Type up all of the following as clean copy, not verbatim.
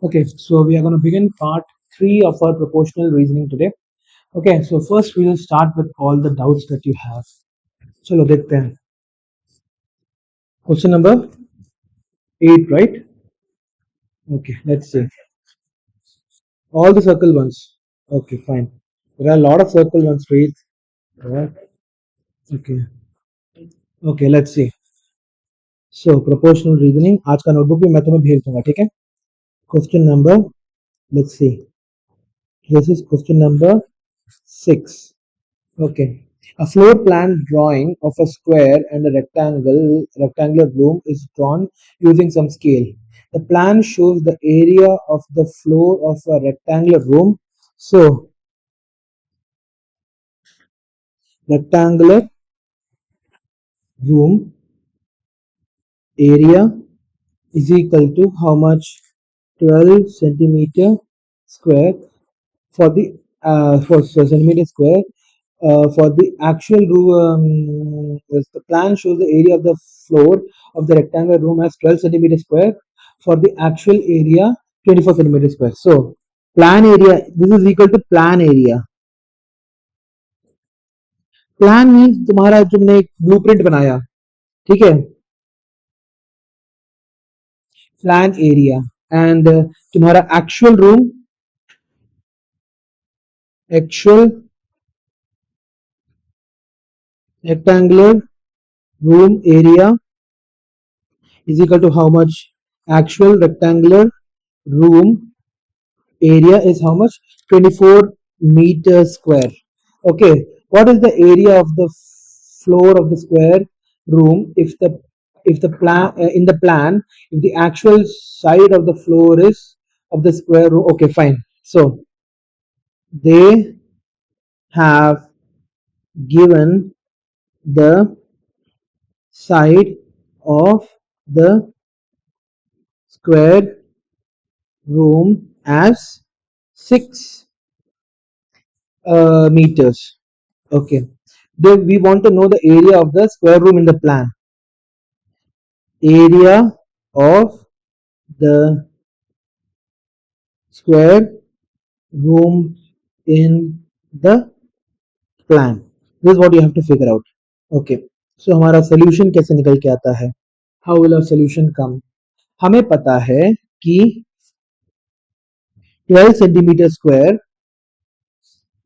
Okay, so we are going to begin part 3 of our proportional reasoning today. Okay, so first we will start with all the doubts that you have. Chalo dekhte hain. Question number 8, right? Okay, let's see. All the circle ones. Okay, fine. There are a lot of circle ones, right? Alright. Okay. Okay, let's see. So proportional reasoning. आज का notebook भी मैं तुम्हें भेज दूंगा, ठीक है? Question number. Let's see. This is question number 6. Okay. A floor plan drawing of a square and a rectangular room is drawn using some scale. The plan shows the area of the floor of a rectangular room. So, rectangular room area is equal to how much? 12 centimeter square for the for centimeter square. For the actual room, the plan shows the area of the floor of the rectangular room as 12 centimeter square. For the actual area, 24 centimeter square. So, plan area, this is equal to plan area. Plan means तुम्हारा तुमने एक blueprint बनाया, ठीक है, plan area and तुम्हारा actual rectangular room area is equal to how much? Actual rectangular room area is how much? 24 meters square. Okay, what is the area of the floor of the square room if the plan in the plan if the actual side of the floor is of the square room? Okay, fine. So they have given the side of the square room as 6 meters. Okay, then we want to know the area of the square room in the plan. Area of the square room in the plan. This is what you have to figure out. Okay, so हमारा solution कैसे निकल के आता है? How will our solution come? हमें पता है कि 12 centimeter square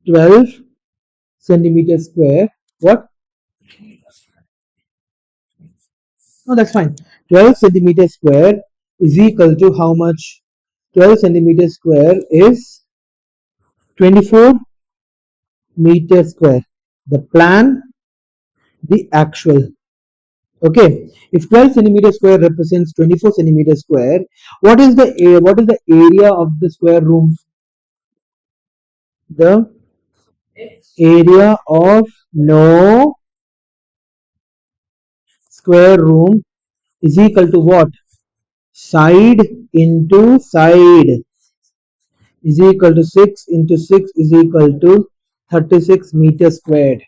12 centimeter square what? No, that's fine. 12 centimeter square is equal to how much? 12 centimeter square is 24 meter square. The plan, the actual. Okay, if 12 centimeter square represents 24 centimeter square, what is the area of the square room? The area of no square room is equal to what? Side into side is equal to 6 into 6 is equal to 36 meter squared.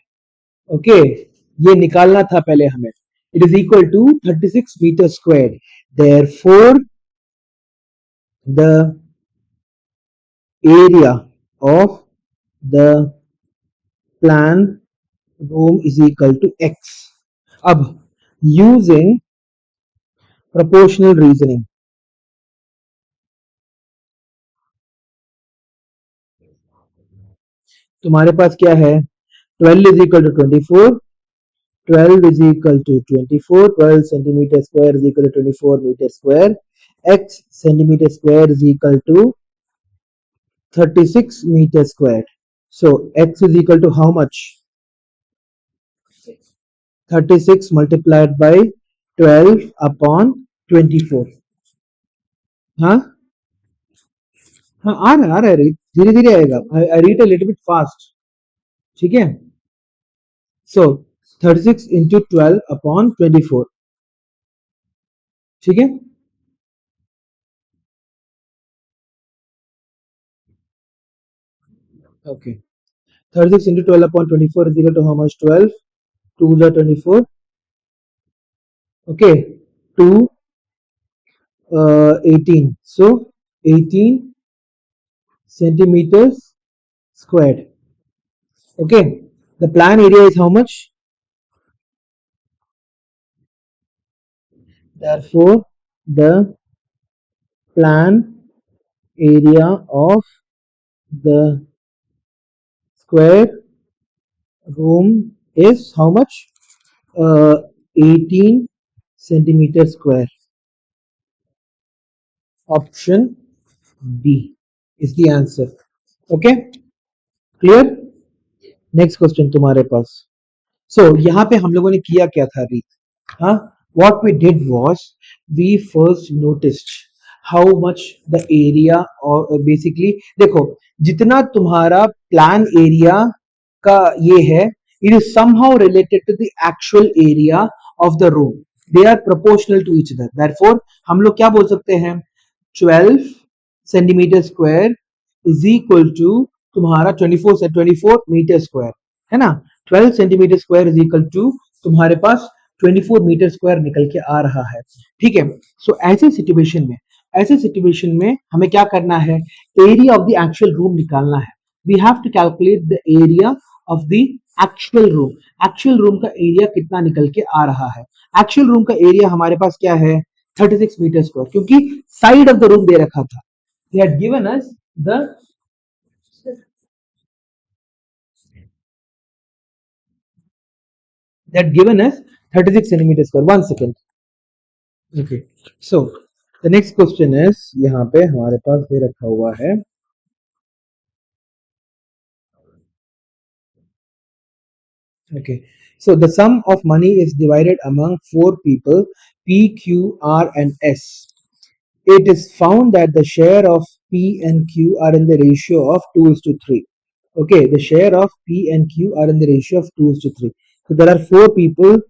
Okay, ये निकालना था पहले हमें. It is equal to 36 meter squared. Therefore, the area of the plan room is equal to x. अब using proportional reasoning, तुम्हारे पास क्या है? 12 is equal to 24. 12 is equal to 24. 12 centimeter square is equal to 24 meter square. X centimeter square is equal to 36 meter squared. So x is equal to how much? 36 multiplied by 12 upon 24. हाँ हाँ आ रहा है धीरे धीरे आएगा. I read a little bit fast. ठीक है. So 36 into 12 upon 24. ठीक है. Okay. 36 into 12 upon 24 is equal to how much? 12. 2 is 24. Okay. 2 18. So 18 centimeters squared. Okay, the plan area is how much? Therefore, the plan area of the square room is how much? 18 centimeter square. Option B is the answer. Okay, clear? Next question तुम्हारे पास. सो यहाँ पे हम लोगों ने किया क्या था अभी? हाँ, what we did was we first noticed how much the area और basically देखो जितना तुम्हारा प्लान एरिया का ये है, it is somehow related to the actual area of the room. They are proportional to each other. Therefore हम लोग क्या बोल सकते हैं? 12 centimetre square is equal to तुम्हारा 24 मीटर स्क्वायर है ना. 12 centimetre square is equal to तुम्हारे पास 24 मीटर स्क्वायर निकल के आ रहा है. ठीक है. सो ऐसे सिचुएशन में हमें क्या करना है? Area of the actual room निकालना है. We have to calculate the area of the actual room. Actual room का एरिया कितना निकल के आ रहा है? एक्चुअल रूम का एरिया हमारे पास क्या है? 36 मीटर स्क्वायर, क्योंकि साइड ऑफ द रूम दे रखा था. They had given us the they had given us 36 centimeter square. 1 second. Okay. So the next question is यहाँ पे हमारे पास दे रखा हुआ है. Okay. So the sum of money is divided among 4 people, P, Q, R, and S. It is found that the share of P and Q are in the ratio of 2:3. Okay, the share of P and Q are in the ratio of 2:3. So there are 4 people,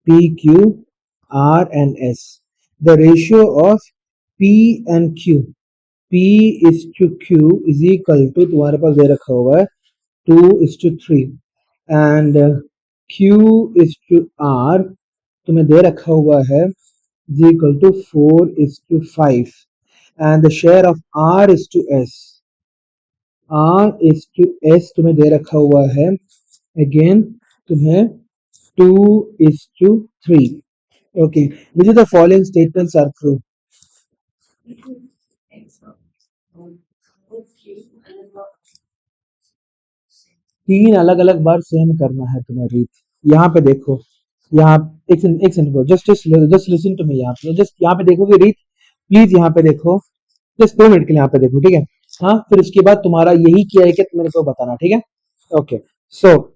P, Q, R, and S. The ratio of P and Q, P is to Q is equal to तुम्हारे पास दे रखा हुआ है 2:3 and Q is to R तुम्हें दे रखा हुआ है is equal to 4:5 and the share of R is to S. R is to S तुम्हें दे रखा हुआ है again तुम्हें 2:3. Okay, which of the following statements are true? तीन अलग अलग बार सेम करना है तुम्हें रीत. यहाँ पे देखो, यहाँ एक second just listen to me. यहाँ पे जस्ट यहाँ पे देखोगे रीत, प्लीज यहाँ पे देखो, जस्ट 2 मिनट के लिए यहाँ पे देखो. ठीक है. हाँ, फिर उसके बाद तुम्हारा यही किया है कि मेरे को बताना. ठीक है. ओके. सो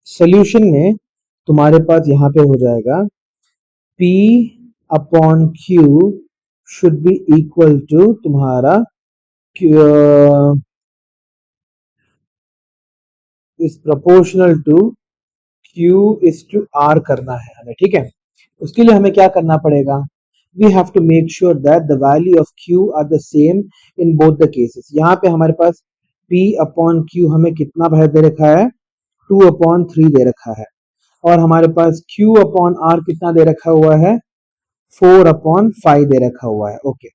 सोल्यूशन में तुम्हारे पास यहाँ पे हो जाएगा P upon Q should be equal to तुम्हारा is proportional to Q is to R करना है हमें. ठीक है. उसके लिए हमें क्या करना पड़ेगा? We have to make sure that the value of Q are the same in both the cases. यहाँ पे हमारे पास P अपॉन Q हमें कितना भाग दे रखा है? 2/3 दे रखा है. और हमारे पास Q अपॉन R कितना दे रखा हुआ है? 4/5 दे रखा हुआ है. ओके,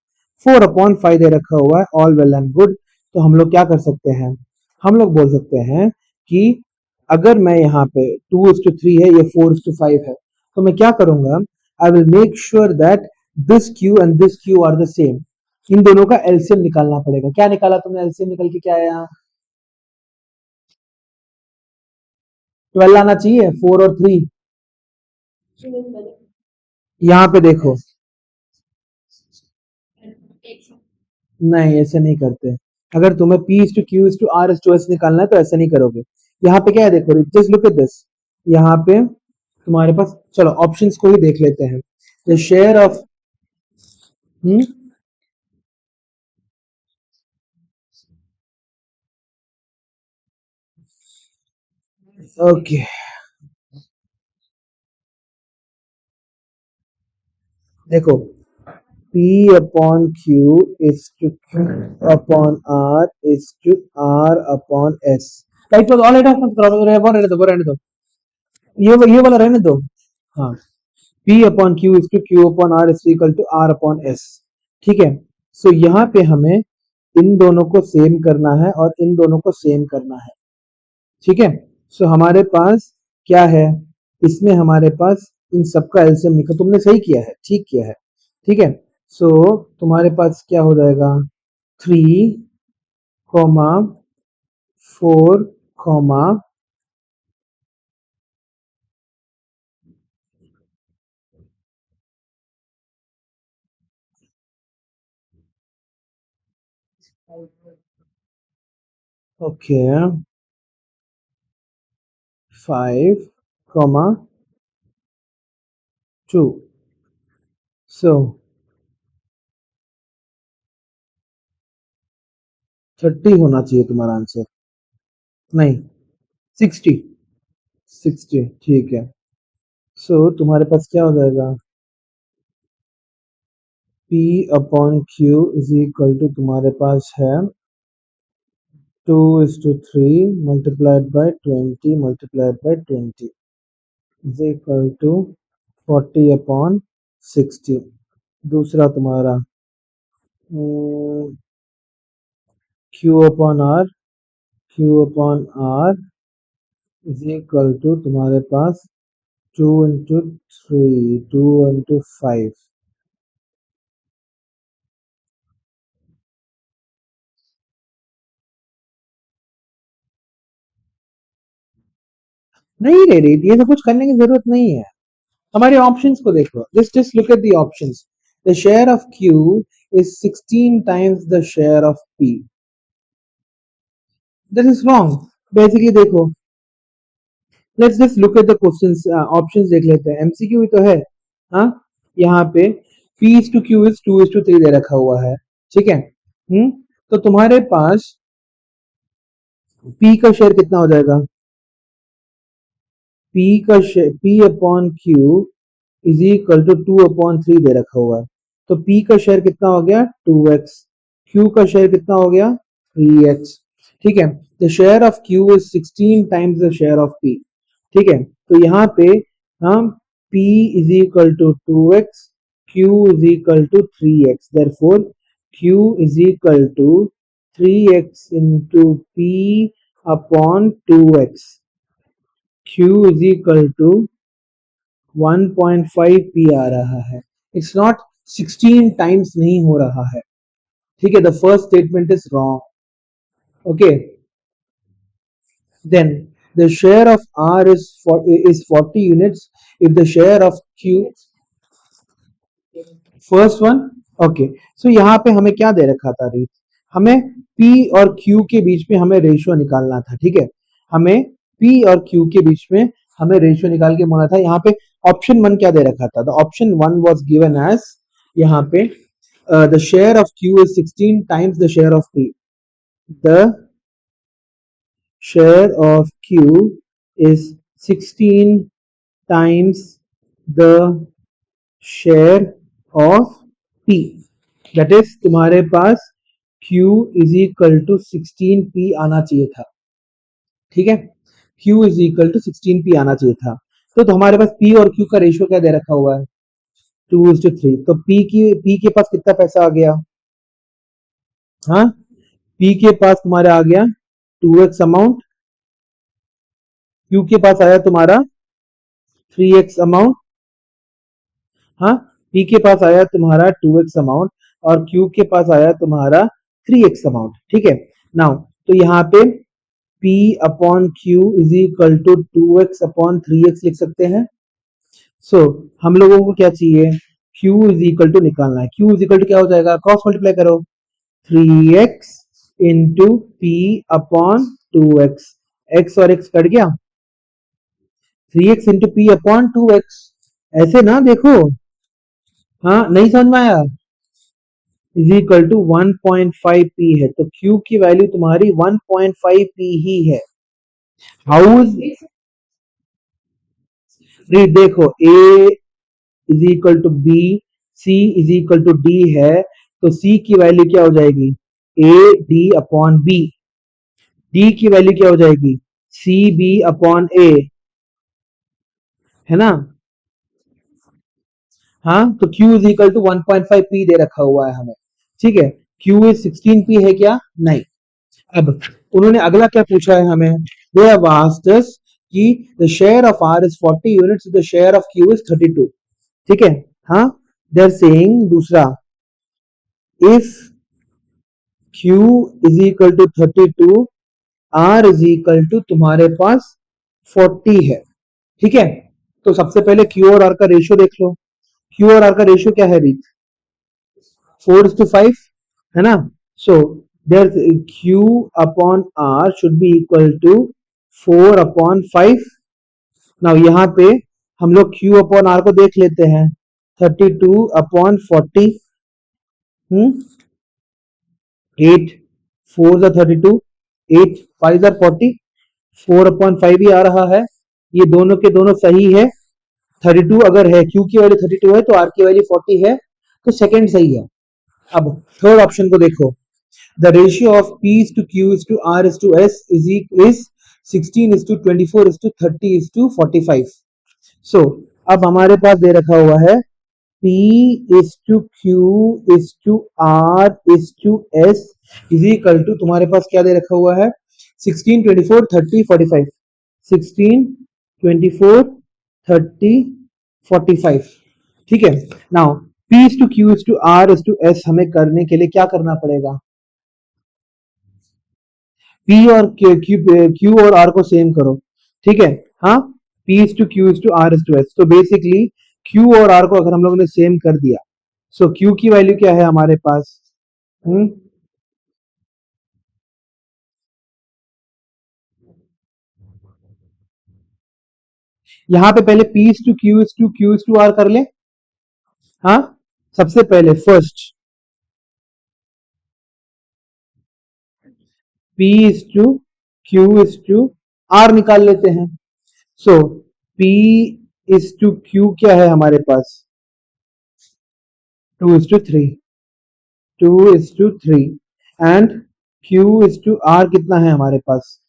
4/5 दे रखा हुआ है. All well and good. तो हम लोग क्या कर सकते हैं? हम लोग बोल सकते हैं कि अगर मैं यहाँ पे 2:3 है, ये 4:5 है, तो मैं क्या करूंगा? I will make sure that this Q and this Q are the same. इन दोनों का एलसीएम निकालना पड़ेगा. क्या निकाला तुमने? एलसीएम निकल के क्या आया? यहाँ 12 आना चाहिए. 4 और 3 यहाँ पे देखो. नहीं, ऐसे नहीं करते. अगर तुम्हें P is to Q is to R is to S निकालना है तो ऐसे नहीं करोगे. यहाँ पे क्या है देखो, जस्ट लुक एट दिस. यहाँ पे तुम्हारे पास, चलो ऑप्शंस को ही देख लेते हैं. द शेयर ऑफ ओके, देखो P upon Q is to Q upon R is to R upon S. Right. All right. रहने दो. ये वाला रहने दो. हाँ, P upon Q is to Q upon R is equal to R upon S. ठीक है. सो यहाँ पे हमें इन दोनों को सेम करना है और इन दोनों को सेम करना है, ठीक है। सो हमारे पास क्या है, इसमें हमारे पास इन सबका एलसीएम निकल, तुमने सही किया है, ठीक किया है, ठीक है। सो तुम्हारे पास क्या हो जाएगा, 3, 4, ओके 5, 2। सो 30 होना चाहिए तुम्हारा आंसर, नहीं 60, 60 ठीक है। सो तुम्हारे पास क्या हो जाएगा, P upon Q is equal to तुम्हारे पास है 2:3 multiplied by 20 multiplied by 20 is equal to 40 upon 60। दूसरा तुम्हारा Q upon R, Q upon R is equal to तुम्हारे पास 2 into 3, 2 into 5। नहीं रे रे, ये सब कुछ करने की जरूरत नहीं है, हमारे ऑप्शंस को देखो, just look at the options. The share of Q is 16 times the share of P। That is wrong। Basically देखो, let's just look at the questions, options देख लेते हैं, एमसीक्यू ही तो है। हाँ, यहाँ पे P is to Q is 2:3 दे रखा हुआ है, ठीक है। तो तुम्हारे पास P का शेयर कितना हो जाएगा, P का share P upon Q is equal to 2/3 दे रखा हुआ है, तो P का शेयर कितना हो गया 2x, Q का शेयर कितना हो गया 3x, ठीक है। The share of Q is 16 times the share of P, ठीक है। तो यहाँ पे हम P is equal to 2x, Q is equal to 3x, therefore Q is equal to 3x into P upon 2x, Q is equal to 1.5 P आ रहा है, it's not 16 times नहीं हो रहा है, ठीक है। The first statement is wrong, okay. Then the share of R is 40 units if the share of Q, first one, okay. So यहाँ पे हमें क्या दे रखा था रीत, हमें P और Q के बीच में हमें रेशियो निकालना था, ठीक है। हमें P और Q के बीच में हमें रेशियो निकाल के बोलना था। यहाँ पे ऑप्शन वन क्या दे रखा था, the option one was given as, यहाँ पे the share of Q is 16 times the share of P, the share of Q is 16 times the share of P, that is तुम्हारे पास Q is equal to 16P आना चाहिए था, ठीक है। Q is equal to 16P आना चाहिए था, तो हमारे पास P और Q का रेशियो क्या दे रखा हुआ है 2:3, तो P के पास कितना पैसा आ गया, हाँ P के पास तुम्हारा आ गया 2x अमाउंट, Q के पास आया तुम्हारा 3x अमाउंट, हाँ P के पास आया तुम्हारा 2x अमाउंट और Q के पास आया तुम्हारा 3x अमाउंट, ठीक है। नाउ तो यहाँ पे P upon Q is equal to 2x upon 3x लिख सकते हैं। सो हम लोगों को क्या चाहिए, Q इज इक्वल टू निकालना है, Q इज इक्वल टू क्या हो जाएगा, क्रॉस मल्टीप्लाई करो, 3x into P upon 2x, x और x कट गया, 3x into P upon 2x, ऐसे ना देखो, हाँ नहीं समझ में आया, इज इक्वल टू 1.5 P है, तो Q की वैल्यू तुम्हारी 1.5 P ही है। हाउ रीड, देखो A is equal to B, C is equal to D है, तो C की वैल्यू क्या हो जाएगी A D upon B, D की वैल्यू क्या हो जाएगी C B अपॉन A, है ना। हाँ तो Q is equal to 1.5 P दे रखा हुआ है हमें, ठीक है, Q इज 16P है क्या? नहीं। अब उन्होंने अगला क्या पूछा है हमें, दे हैव आस्क्ड अस कि the share of R is 40 units, the share of Q is 32। ठीक है, हाँ, दे आर सेइंग दूसरा, if Q is equal to 32, R is equal to तुम्हारे पास 40 है। ठीक है, तो सबसे पहले Q और R का रेशियो देख लो। Q और R का रेशियो क्या है रीत? 4:5 है ना। So there Q upon R should be equal to 4/5। Now यहाँ पे हम लोग Q अपॉन R को देख लेते हैं, 32/40। 8 4 जा 32, 8 5 जा 40, 4/5 ही आ रहा है। ये दोनों के दोनों सही है। 32 अगर है, Q की वैल्यू 32 है तो R की वैल्यू 40 है, तो सेकंड सही है। अब थर्ड ऑप्शन को देखो, the ratio of P is to Q is to R is to S is 16 is to 24 is to 30 is to 45। so अब हमारे पास दे रखा हुआ है P is to Q is to R is to S is equal to, तुम्हारे पास क्या दे रखा हुआ है, 16 24 30 45, 16 24 30 45। ठीक है, now P is to Q is to R is to S हमें करने के लिए क्या करना पड़ेगा, P और Q और R को सेम करो। ठीक है, हाँ, P is to Q is to R is to S, तो बेसिकली Q और R को अगर हम लोगों ने सेम कर दिया, सो Q की वैल्यू क्या है हमारे पास, यहाँ पे पहले P is to Q is to Q is to R कर ले। हाँ, सबसे पहले first P is to Q is to R निकाल लेते हैं। सो P is to Q क्या है हमारे पास, 2:3, 2:3 and Q is to R कितना है हमारे पास,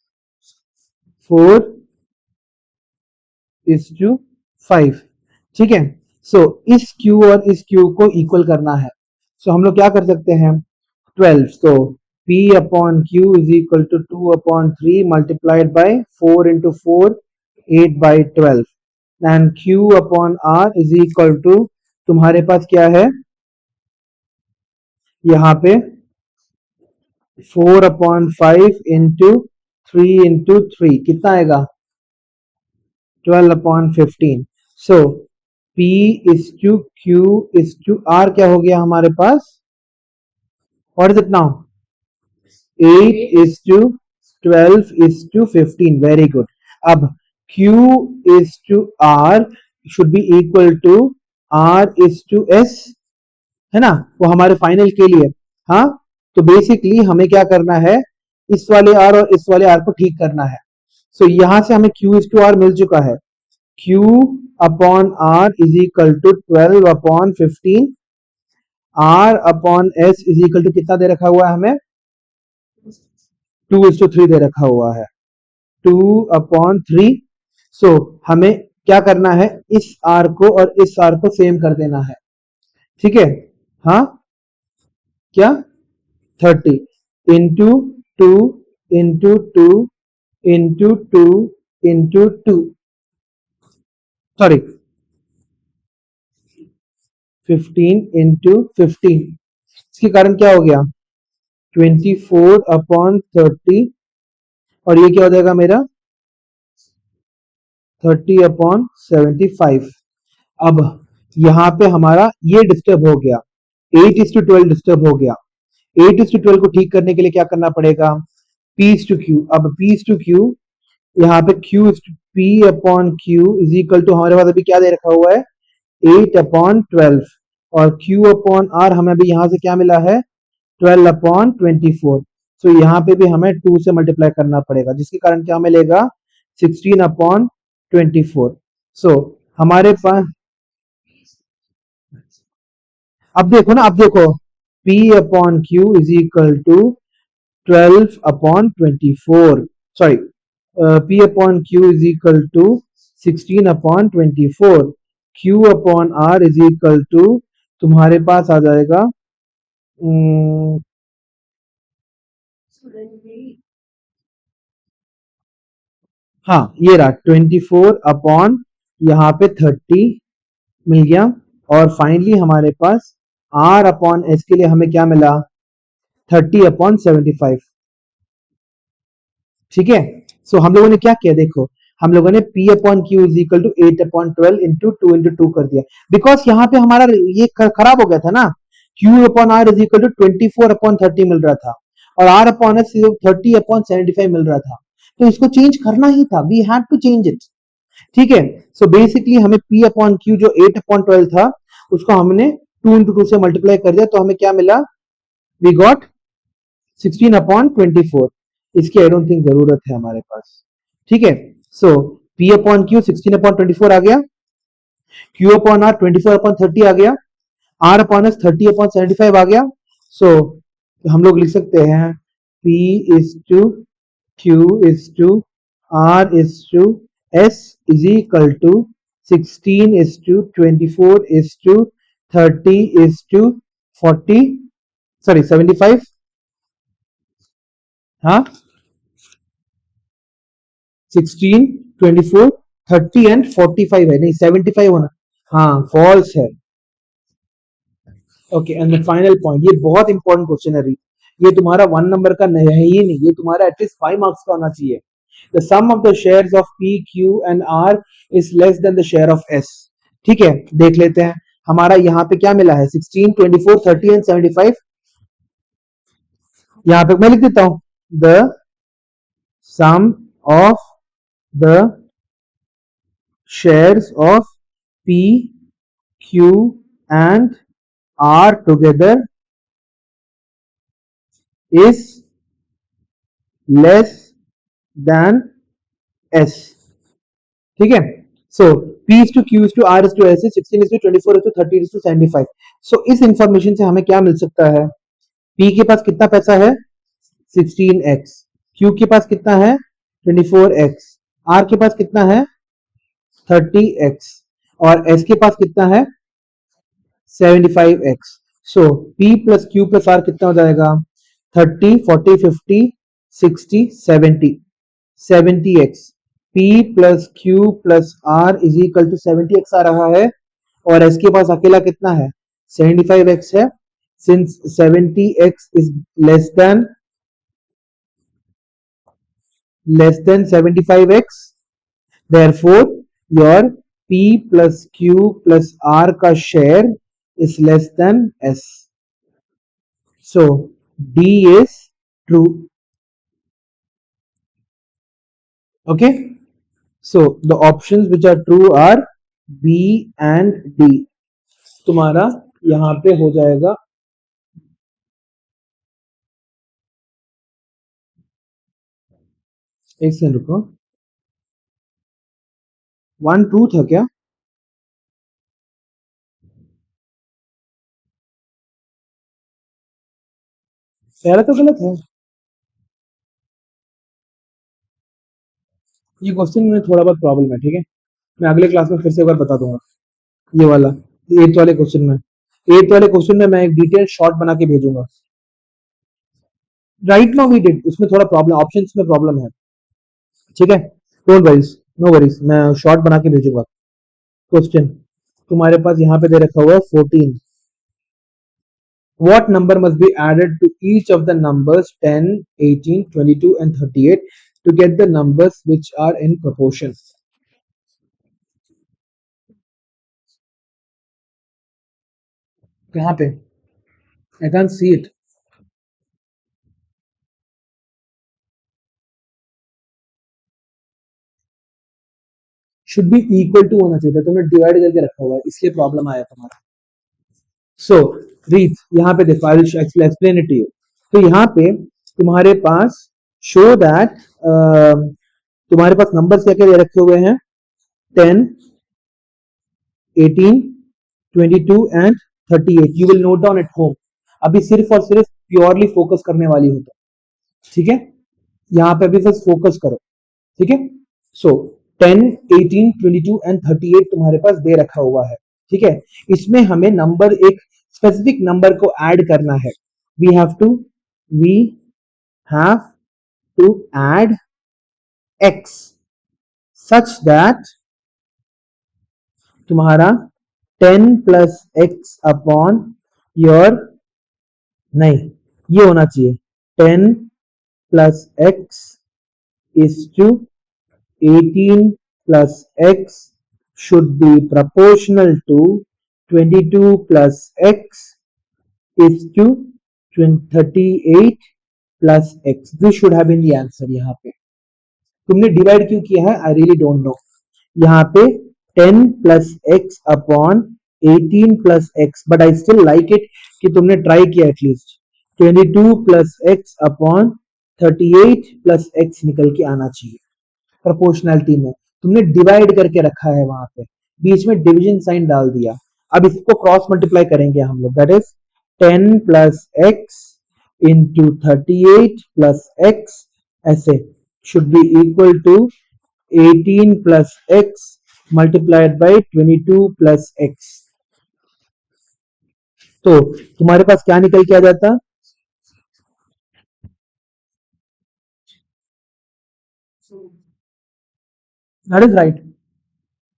4:5। ठीक है, सो इस Q और इस Q को इक्वल करना है। सो हम लोग क्या कर सकते हैं, 12, so P upon Q is equal to 2/3 multiplied by 4 into 4, 8/12 and Q upon R is equal to, तुम्हारे पास क्या है यहाँ पे 4/5 into 3 into 3 कितना आएगा, 12/15। so P is to Q is to R क्या हो गया हमारे पास, what is it now, 8 is to 12 is to 15। very good। अब Q is to R should be equal to R is to S, है ना, वो हमारे फाइनल के लिए। हाँ, तो बेसिकली हमें क्या करना है, इस वाले R और इस वाले R को ठीक करना है। सो यहां से हमें Q is to R मिल चुका है, Q upon R is equal to 12/15, R upon S is equal to कितना दे रखा हुआ है हमें, 2:3 दे रखा हुआ है, 2/3। सो हमें क्या करना है, इस R को और इस R को सेम कर देना है। ठीक है, हाँ, क्या 30 into 2 into 2 into 2 into 2, sorry 15 into 15, इसके कारण क्या हो गया 24/30 और ये क्या हो जाएगा मेरा 30/75। अब यहाँ पे हमारा ये डिस्टर्ब हो गया, 8:12 डिस्टर्ब हो गया। 8:12 को ठीक करने के लिए क्या करना पड़ेगा, P/Q। अब P/Q यहाँ पे P/Q इज इक्वल टू, हमारे पास अभी क्या दे रखा हुआ है 8/12 और Q/R हमें अभी यहाँ से क्या मिला है 12/24। सो यहाँ पे भी हमें 2 से मल्टीप्लाई करना पड़ेगा, जिसके कारण क्या मिलेगा 16/24। सो हमारे पास, अब देखो ना, अब देखो P/Q is equal to 12/24, sorry P/Q is equal to 16/24, Q/R is equal to तुम्हारे पास आ जाएगा हाँ ये रहा 24 अपॉन यहाँ पे 30 मिल गया। और फाइनली हमारे पास r अपॉन s के लिए हमें क्या मिला 30/75। ठीक है। सो हम लोगों ने क्या किया देखो, हम लोगों ने p upon q is equal to 8/12 into 2 कर दिया, बिकॉज यहाँ पे हमारा ये खराब हो गया था ना, q upon r is equal to 24/30 मिल रहा था और r अपॉन s 30/75 मिल रहा था, तो इसको चेंज करना ही था, we had to change it. ठीक है। सो बेसिकली हमें p अपॉन क्यू जो 8/12 था उसको हमने 2 से मल्टीप्लाई कर दिया, तो हमें क्या मिला, वी गॉट 16/24। इसकी आई डोंट थिंक जरूरत है हमारे पास। ठीक है। सो p अपॉन क्यू 16/24 आ गया, q अपॉन r 24/30 आ गया, r अपॉन s 30/75 आ गया। सो हम लोग लिख सकते हैं p is to q is to r is to s is equal to 16 is to 24 is to 30 is to 40 sorry 75। हाँ 16 24 30 एंड 45 है, नहीं 75 होना, हाँ फॉल्स है। Okay and the final point, ये बहुत इंपॉर्टेंट क्वेश्चन है, ये तुम्हारा 1 नंबर का नहीं है ही नहीं, ये तुम्हारा एटलीस्ट 5 मार्क्स का होना चाहिए। The sum of the shares of P Q and R is less than the share of S. ठीक है, देख लेते हैं हमारा यहाँ पे क्या मिला है 16 24 30 एंड 75। यहाँ पे मैं लिख देता हूं the sum of the shares of P Q and R together is less than s। ठीक है। सो p is to q is to r is to s is 16 is to 24 is to 30 is to 75। सो इस information से हमें क्या मिल सकता है, p के पास कितना पैसा है 16x, q के पास कितना है 24x, r के पास कितना है 30x और s के पास कितना है 75x। सो p plus q plus r कितना हो जाएगा 30 40 50 60 70 70x। p plus q plus r is equal to 70x आ रहा है और s के पास अकेला कितना है 75x है। Since 70x is less then 75x, therefore your p plus q plus r का share is less than s, so d is true। okay, so the options which are true are b and d। तुम्हारा यहां पे हो जाएगा, एक second रुको, 1 2 था क्या, पहला तो गलत है। ये क्वेश्चन में थोड़ा बहुत प्रॉब्लम है, ठीक है, मैं अगले क्लास में फिर से एक बार बता दूंगा। ये वाला 8th वाले क्वेश्चन में, 8th वाले क्वेश्चन में मैं एक डिटेल शॉर्ट बना के भेजूंगा। राइट नाउ वी डिड, उसमें थोड़ा प्रॉब्लम, ऑप्शंस में प्रॉब्लम है। ठीक है, डोंट वरीज, नो वरीज, मैं शॉर्ट बना के भेजूंगा। क्वेश्चन तुम्हारे पास यहाँ पे दे रखा हुआ है 14। What number must be added to each of the numbers 10, 18, 22 and 38 to get the numbers which are in proportion? कहाँ पे? I can't see it. Should be equal to होना चाहिए था, तुमने डिवाइड करके रखा हुआ है इसलिए प्रॉब्लम आया तुम्हारा। सो रीत यहाँ पे देखो, I will explain it to you. तो यहाँ पे तुम्हारे पास शो दैट तुम्हारे पास नंबर्स क्या क्या दे रखे हुए हैं 10, 18, 22 and 38। You will note down at home. अभी सिर्फ और सिर्फ प्योरली फोकस करने वाली हो तो, ठीक है, यहाँ पे अभी बस फोकस करो। ठीक है। सो 10, 18, 22 एंड 38 तुम्हारे पास दे रखा हुआ है। ठीक है, इसमें हमें नंबर, एक स्पेसिफिक नंबर को ऐड करना है। we have to we have to add x such that तुम्हारा 10 प्लस एक्स अपॉन योर, नहीं, ये होना चाहिए 10 plus x is to 18 plus x should be proportional to 22 plus x is to 38 plus x. This should have been the answer. यहाँ पे तुमने divide क्यों किया है, आई रियली डोंट नो. यहाँ पे 10 plus x upon 18 plus x, but I still like it कि तुमने ट्राई किया at least. 22 plus x upon 38 plus x निकल के आना चाहिए प्रोपोर्शनलिटी में. तुमने डिवाइड करके रखा है, वहां पे बीच में डिवीजन साइन डाल दिया. अब इसको क्रॉस मल्टीप्लाई करेंगे हम लोग, that is 10 plus x into 38 plus x, ऐसे should be equal to 18 plus x multiplied by 22 plus x. तो तुम्हारे पास क्या निकल के आ जाता, that is right,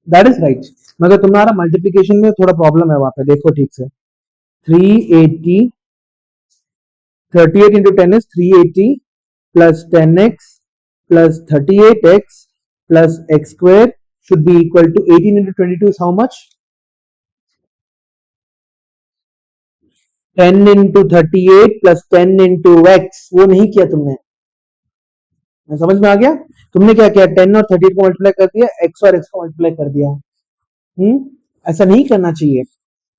that is right. मगर तुम्हारा मल्टीप्लीकेशन में थोड़ा प्रॉब्लम है वहां पे, देखो ठीक से. 380, 38 into 10 is 380 plus 10x plus 38x plus x square should be equal to 18 into 22 is how much? 10 into 38 plus 10 into x. वो नहीं किया तुमने, समझ में आ गया. तुमने क्या किया, 10 और 38 को मल्टीप्लाई कर दिया, x और x को मल्टीप्लाई कर दिया. ऐसा नहीं करना चाहिए.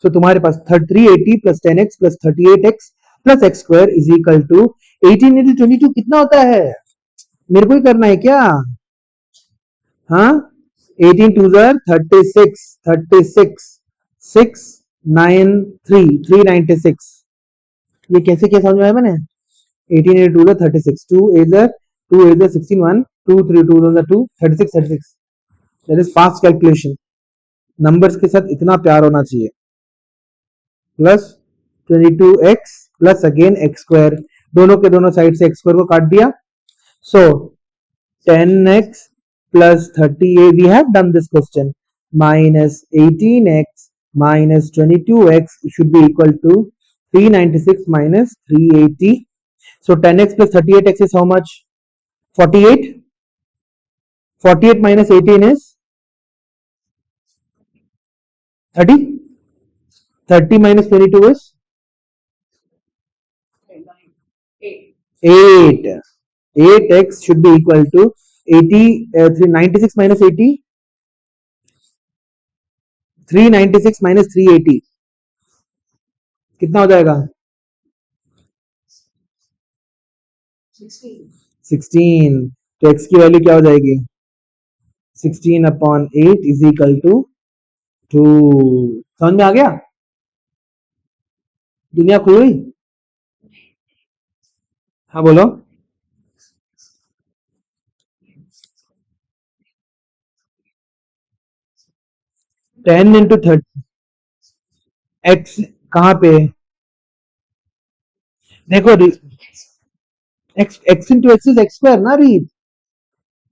तो तुम्हारे पास 380 plus 10x plus 38x plus x square is equal to 18 into 22 कितना होता है, मेरे को ही करना है क्या. हाँ, 18 टू 36, 36 6 9 3 396. ये कैसे क्या समझ में आया मैंने. 18 into 2 36, 2 8 2 8 16 1 2 3 2 2 36 36. That is fast calculation. Numbers के साथ इतना प्यार होना चाहिए. Plus 22x plus again x square, दोनों के दोनों साइड से x स्क्वायर को काट दिया. सो 10x plus 38, we have done this question, minus 18x minus 22x should be equal to 396 minus 380. So 10x plus 38x is how much? 48. 48 minus 18 is 30. 30 minus 22 is 8. 8x should be equal to 80. 96 minus 80, 396 minus 380 कितना हो जाएगा, 16. तो x की value क्या हो जाएगी, 16 upon 8 is equal to 2. समझ में आ गया, दुनिया खुल गई. हाँ बोलो. टेन इंटू 30 एक्स कहां पे, देखो x x into x is x square ना रीत.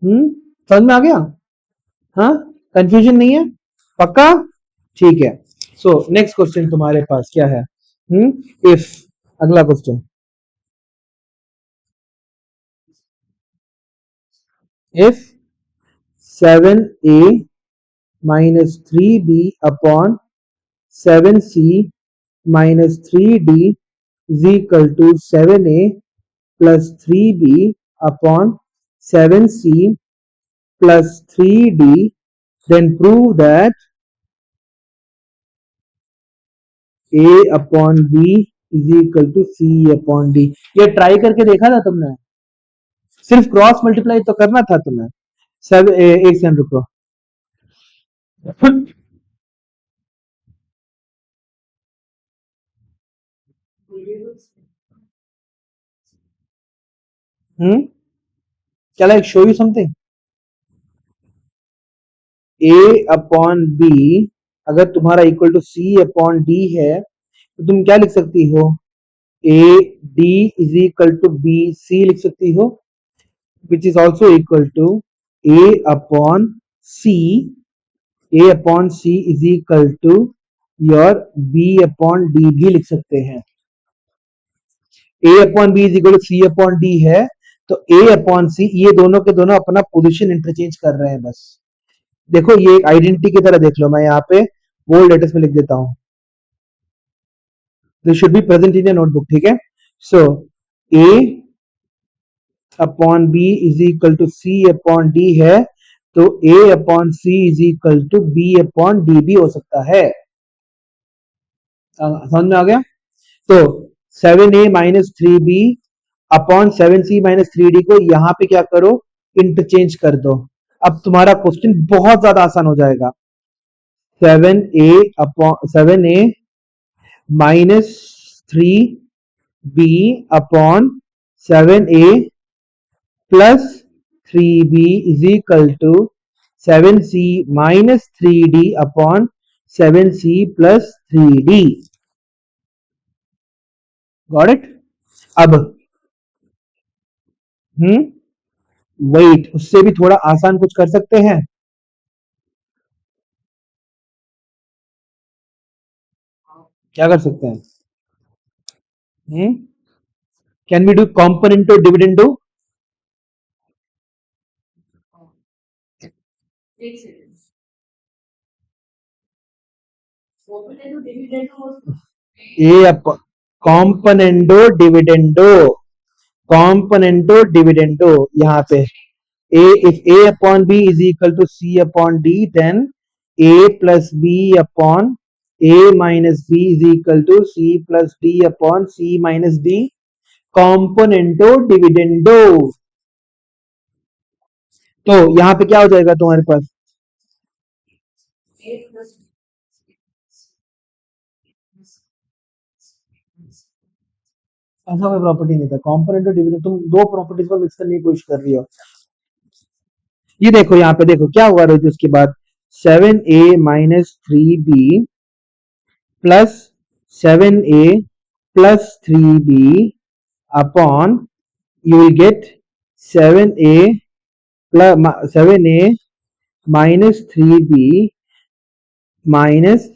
समझ में आ गया. हाँ, कंफ्यूजन नहीं है, पक्का, ठीक है. सो नेक्स्ट क्वेश्चन तुम्हारे पास क्या है, इफ, अगला question, if 7a minus 3b upon 7c minus 3d is equal to 7a plus 3b upon 7c plus 3d, then prove that a upon b is equal to c upon d. ये try करके देखा था तुमने, सिर्फ cross multiply तो करना था तुम्हें. सब एक सेकंड रुको. Shall I show you something? A upon B अगर तुम्हारा equal to C upon D है तो तुम क्या लिख सकती हो, A D is equal to B C लिख सकती हो, which is also equal to A upon C, A upon C is equal to your B upon D भी लिख सकते हैं। A upon B is equal to C upon D है, तो a upon सी, ये दोनों के दोनों अपना पोजीशन इंटरचेंज कर रहे हैं बस। देखो ये एक आइडेंटिटी की तरह देख लो, मैं यहाँ पे बोल्ड लेटर्स में लिख देता हूं, this should be present in your notebook, ठीक है। So a upon B is equal to C upon D है, तो a upon C is equal to b upon D भी हो सकता है। समझ में आ गया? तो 7a minus 3b upon 7c minus 3d को यहां पे क्या करो, इंटरचेंज कर दो। अब तुम्हारा क्वेश्चन बहुत ज्यादा आसान हो जाएगा। 7a minus 3b upon 7a plus 3b is equal to 7c minus 3d upon 7c plus 3d। Got it? अब वेट, उससे भी थोड़ा आसान कुछ कर सकते हैं। क्या कर सकते हैं? Can we do componendo dividendo? A componendo dividendo, componendo dividendo यहाँ पे a, if a upon b is equal to c upon d, then a plus b upon a minus b is equal to c plus d upon c minus d, componento dividendo। तो यहां पे क्या हो जाएगा तुम्हारे पास? ऐसा कोई property नहीं था, कॉम्पोनेंटो डिविडेंड, तुम दो प्रॉपर्टीज को मिक्स करने की कोशिश कर रही हो। ये देखो यहाँ पे, देखो क्या हुआ रोहित, उसके बाद 7a minus 3b plus 7a plus 3b upon, you will get 7a plus 7a minus 3b minus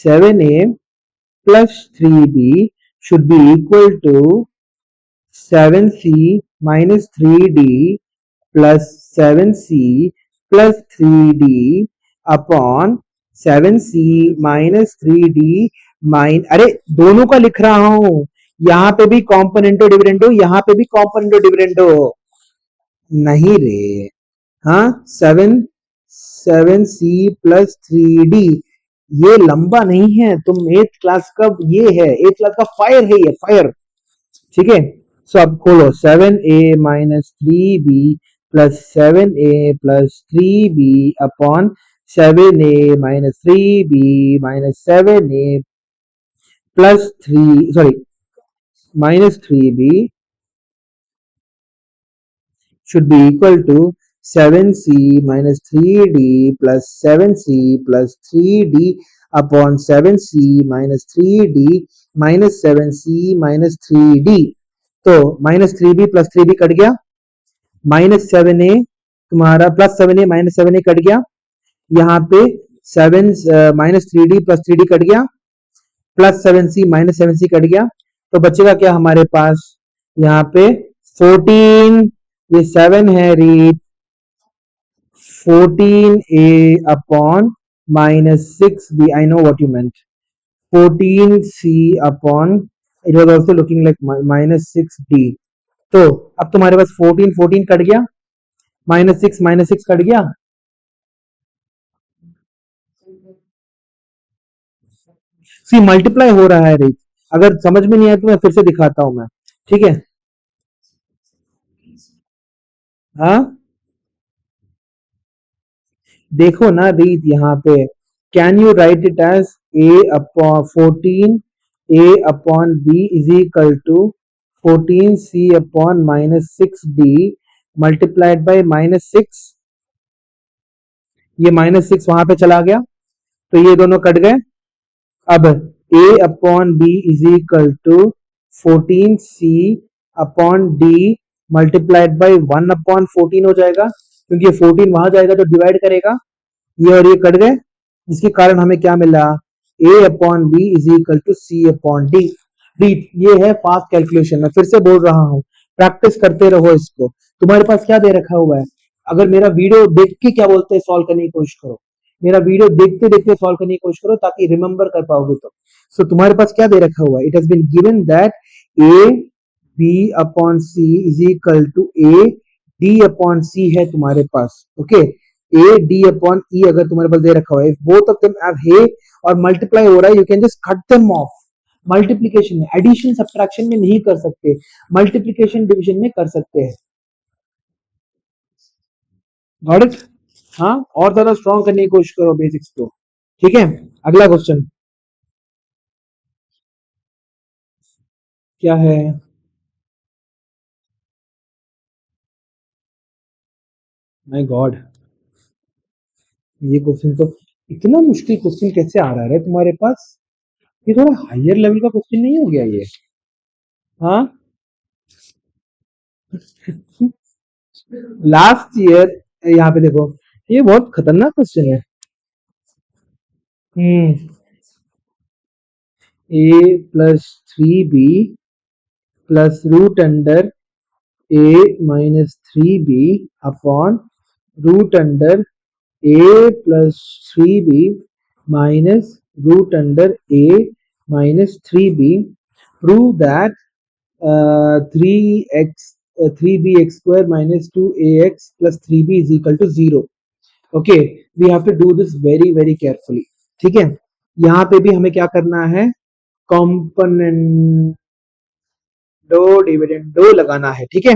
7a plus 3b should be equal to 7c minus 3d plus 7c plus 3d upon 7c minus 3d अरे दोनों का लिख रहा हूं, यहां पे भी कॉम्पोनेंटो dividendo, यहां पे भी कॉम्पोनेंटो डिविडेंडो। नहीं रे, हाँ 7c प्लस 3d, ये लंबा नहीं है, तुम 8th क्लास का, ये है 8th क्लास का फायर है, ये फायर, ठीक है। सो अब खोलो 7a minus 3b plus 7a plus 3b upon 7a minus 3b minus 7a plus 3, sorry minus 3b should be equal to 7c minus 3d plus 7c plus 3d upon 7c minus 3d minus 7c minus 3d। तो minus 3b plus 3b cut गया, minus 7a तुम्हारा plus 7a minus 7a cut गया, यहाँ पे 7 minus 3d plus 3d cut गया, plus 7c minus 7c cut गया, तो बचेगा क्या हमारे पास यहाँ पे 14, ये 7 है read, 14a upon minus 6b, I know what you meant, 14c upon, it was also looking like minus 6d। तो अब तुम्हारे पास 14 कट गया, माइनस 6 कट गया, सी मल्टीप्लाई हो रहा है रीड, अगर समझ में नहीं आया तो मैं फिर से दिखाता हूं मैं, ठीक है। हाँ देखो ना रीत यहाँ पे, can you write it as a upon 14 a upon b is equal to 14c upon minus 6d multiplied by minus 6, ये माइनस 6 वहां पे चला गया, तो ये दोनों कट गए। अब a upon b is equal to 14c upon D multiplied by 1/14 हो जाएगा, क्योंकि ये 14 वहां जाएगा तो डिवाइड करेगा, ये और ये कट गए, जिसके कारण हमें क्या मिला, a upon B is equal to C upon D. ये है फास्ट कैलकुलेशन। मैं फिर से बोल रहा हूँ, प्रैक्टिस करते रहो इसको। तुम्हारे पास क्या दे रखा हुआ है, अगर मेरा वीडियो देख के क्या बोलते हैं सॉल्व करने की कोशिश करो, मेरा वीडियो देखते देखते सॉल्व करने की कोशिश करो ताकि रिमेंबर कर पाओगे। तो सो तुम्हारे पास क्या दे रखा हुआ है, it has been given that a b upon C is equal to a d upon c है तुम्हारे पास। Okay, a d upon e अगर तुम्हारे पास दे रखा हुआ है, बोथ ऑफ देम हैव हे और मल्टीप्लाई हो रहा है, you can just cut them off. Multiplication में, एडिशन सब्ट्रैक्शन में नहीं कर सकते, मल्टीप्लीकेशन डिवीजन में कर सकते हैं। Got it? हाँ, और ज्यादा स्ट्रॉन्ग करने की कोशिश करो बेसिक्स को। ठीक है, अगला क्वेश्चन क्या है? माय गॉड, ये क्वेश्चन तो इतना मुश्किल क्वेश्चन कैसे आ रहा है तुम्हारे पास? ये थोड़ा हायर लेवल का क्वेश्चन नहीं हो गया ये? हाँ, लास्ट ईयर, यहाँ पे देखो, ये बहुत खतरनाक क्वेश्चन है। A plus 3b plus root under a minus 3b upon root under a plus 3b minus root under a minus 3b। Prove that 3x 3bx square minus 2ax plus 3b is equal to 0। Okay, we have to do this very very carefully. ठीक है, यहाँ पे भी हमें क्या करना है, कॉम्पोनेंटो dividendo लगाना है। ठीक है,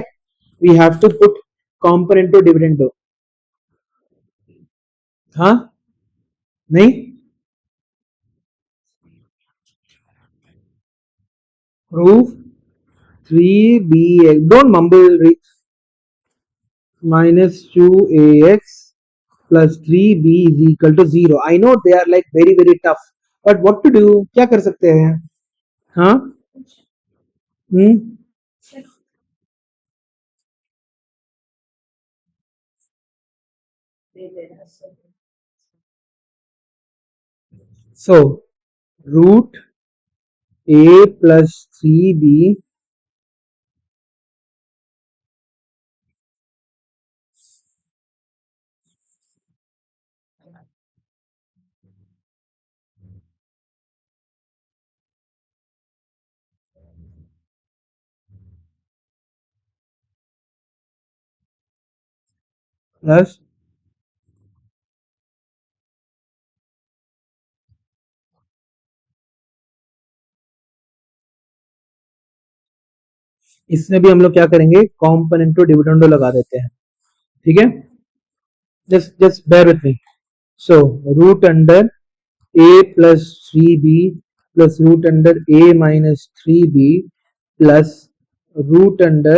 we have to put componendo dividendo. हाँ, नहीं, proof 3bx, don't mumble, minus 2ax plus 3b is equal to 0। I know they are like very very tough, but what to do, क्या कर सकते हैं? हाँ, हम्म, so root a plus 3b plus, इसमें भी हम लोग क्या करेंगे, कॉम्पोनेंटो डिविडेंडो लगा देते हैं। ठीक है, just bear with me। So root under a plus 3b plus root under a minus 3b plus root under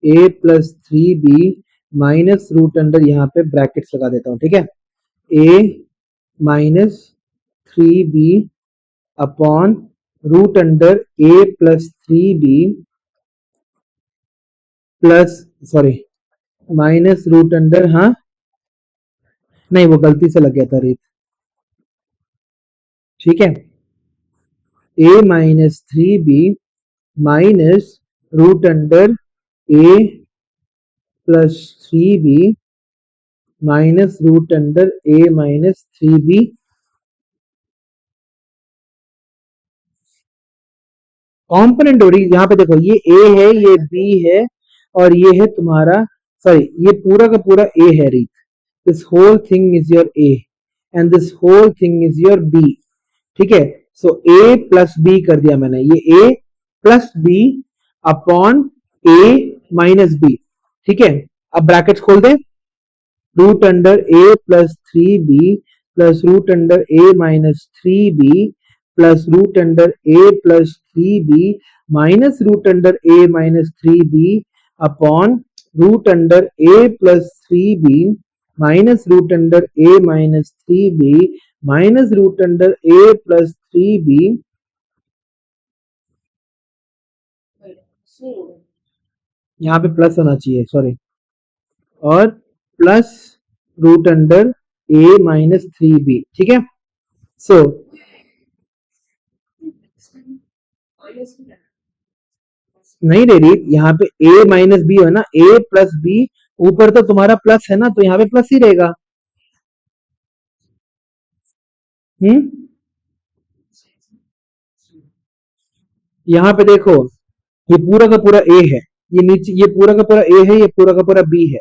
a plus 3b minus root under, यहाँ पे ब्रैकेट्स लगा देता हूँ। ठीक है, a minus 3b upon root under a plus 3b plus, sorry, minus root under, हाँ नहीं वो गलती से लग गया था रीत। ठीक है, a minus 3b minus root under a plus 3b minus root under a minus 3b। Component हो रही, यहाँ पे देखो, ये a है, ये b है, और ये है तुम्हारा, सॉरी, ये पूरा का पूरा a है Reet. This whole thing is your a and this whole thing is your b। ठीक है, सो a प्लस b कर दिया मैंने, ये a plus b upon a minus b। ठीक है, अब ब्रैकेट्स खोल दे, root under a plus 3b plus root under a minus 3b plus root under a plus 3b minus root under a minus 3b upon root under a plus 3b minus root under a minus 3b minus root under a plus 3b यहाँ पे plus होना चाहिए, sorry, और plus root under a minus three B, ठीक है। सो नहीं दे रही, यहाँ पे ए माइनस बी है ना, ए प्लस बी, ऊपर तो तुम्हारा प्लस है ना, तो यहाँ पे प्लस ही रहेगा। हम्म, यहाँ पे देखो, ये पूरा का पूरा ए है, ये नीचे ये पूरा का पूरा ए है, ये पूरा का पूरा बी है,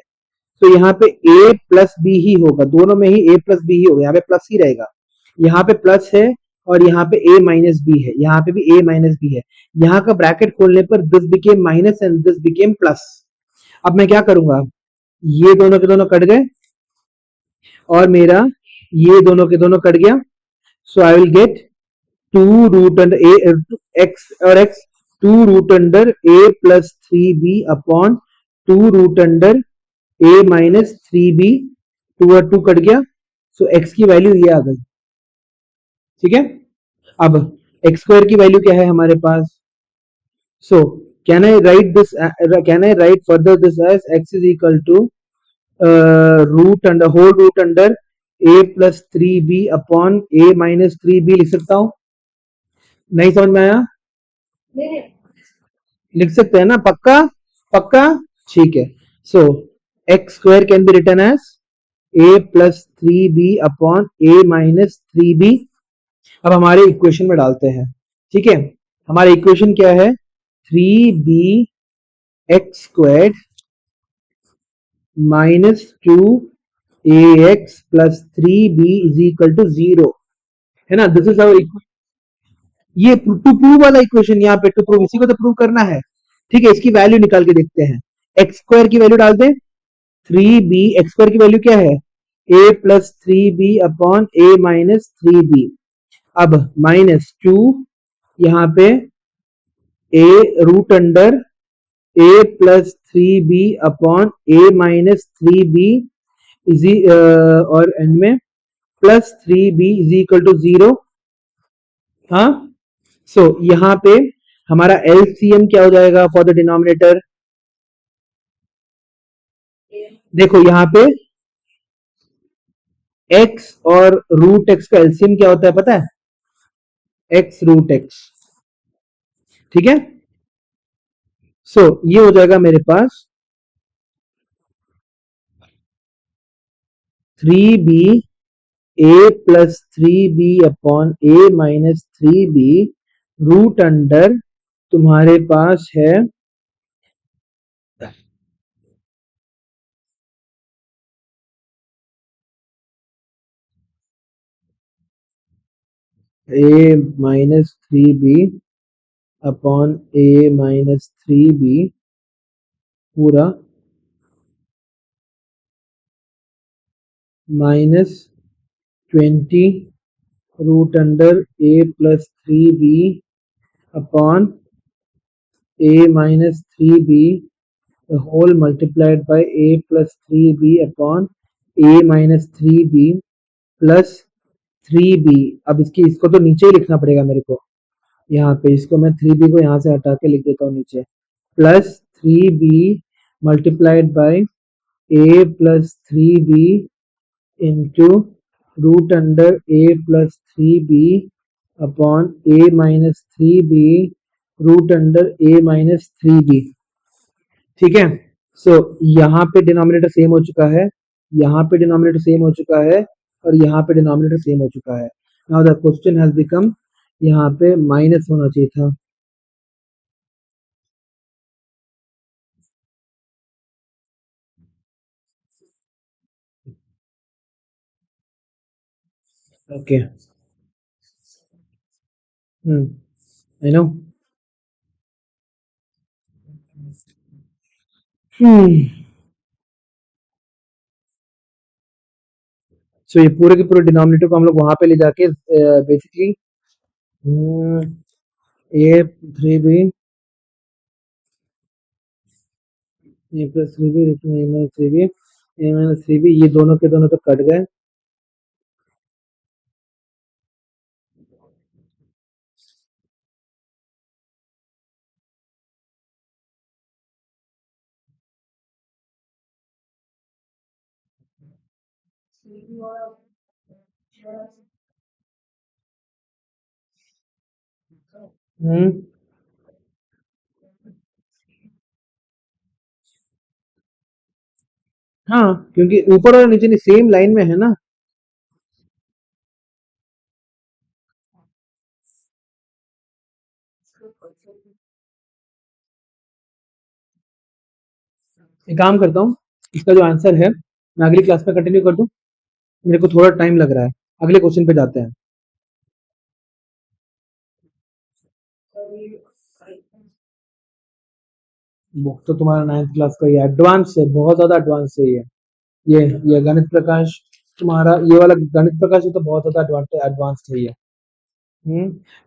तो यहाँ पे ए प्लस बी ही होगा, दोनों में ही ए प्लस बी ही होगा, यहाँ पे प्लस ही रहेगा। यहाँ पे प्लस है और यहाँ पे ए माइनस बी है, यहाँ पे भी ए माइनस बी है। यहाँ का ब्रैकेट खोलने पर this became minus and this became plus. अब मैं क्या करूंगा, ये दोनों के दोनों कट गए और मेरा ये दोनों के दोनों कट गया। So I will get two root under a x और x, two root under a plus three b upon two root under a minus three b, two और टू कट गया। सो एक्स की value ये आ गई, ठीक है। अब x square की वैल्यू क्या है हमारे पास, so can I write further this as x is equal to root under whole root under a plus three b upon a minus three b लिख सकता हूं? नहीं समझ में आया? लिख सकते हैं ना, पक्का? पक्का, ठीक है। So x square can be written as a plus three b upon a minus three b. अब हमारे इक्वेशन में डालते हैं, ठीक है। हमारा इक्वेशन क्या है, three b x square minus two a x plus three b is equal to zero, है ना। दिस इज आवर, ये टू प्रूव वाला इक्वेशन, यहाँ पे टू प्रूव, इसी को तो प्रूव करना है, ठीक है। इसकी वैल्यू निकाल के देखते हैं, एक्स स्क्वायर की वैल्यू डालते हैं, थ्री बी एक्स स्क्वायर की वैल्यू क्या है, a plus three b upon a minus three b. अब माइनस टू, यहाँ पे a root under a plus three b upon a minus three b easy, और एंड में plus three b is equal to zero. हाँ, so यहाँ पे हमारा LCM क्या हो जाएगा फॉर द डिनोमिनेटर, देखो यहाँ पे x और रूट x का एलसीएम क्या होता है पता है, x रूट x, ठीक है। सो ये हो जाएगा मेरे पास three b a plus three b upon a minus three b root under, तुम्हारे पास है a minus three b upon a minus three b पूरा minus twenty root under a plus three b upon a minus 3b the whole multiplied by a plus 3b upon a minus 3b plus 3b। अब इसको तो नीचे ही लिखना पड़ेगा मेरे को, यहाँ पे इसको मैं 3b को यहाँ से हटा के लिख देता हूँ नीचे, plus 3b multiplied by a plus 3b into root under a plus 3b upon a minus 3b root under a minus 3b, ठीक है। सो यहाँ पे डिनोमिनेटर सेम हो चुका है, यहाँ पे डिनोमिनेटर सेम हो चुका है, और यहाँ पे डिनोमिनेटर सेम हो चुका है। Now the question has become, यहाँ पे माइनस होना चाहिए था। Okay, I know. सो ये पूरे के पूरे डिनोमिनेटर को हम लोग वहां पे ले जाके basically A three b a plus three b A minus three b A minus three B, ये दोनों के दोनों तो कट गए। हम्म। हाँ, क्योंकि ऊपर और नीचे सेम लाइन में है ना। एक काम करता हूँ, इसका जो आंसर है मैं अगली क्लास में कंटिन्यू कर दूं। मेरे को थोड़ा टाइम लग रहा है। अगले क्वेश्चन पे जाते हैं। बुक तो तुम्हारा 9th क्लास का ही एडवांस है, बहुत ज्यादा एडवांस है ये गणित प्रकाश। तुम्हारा ये वाला गणित प्रकाश है तो बहुत ज्यादा एडवांस है ये।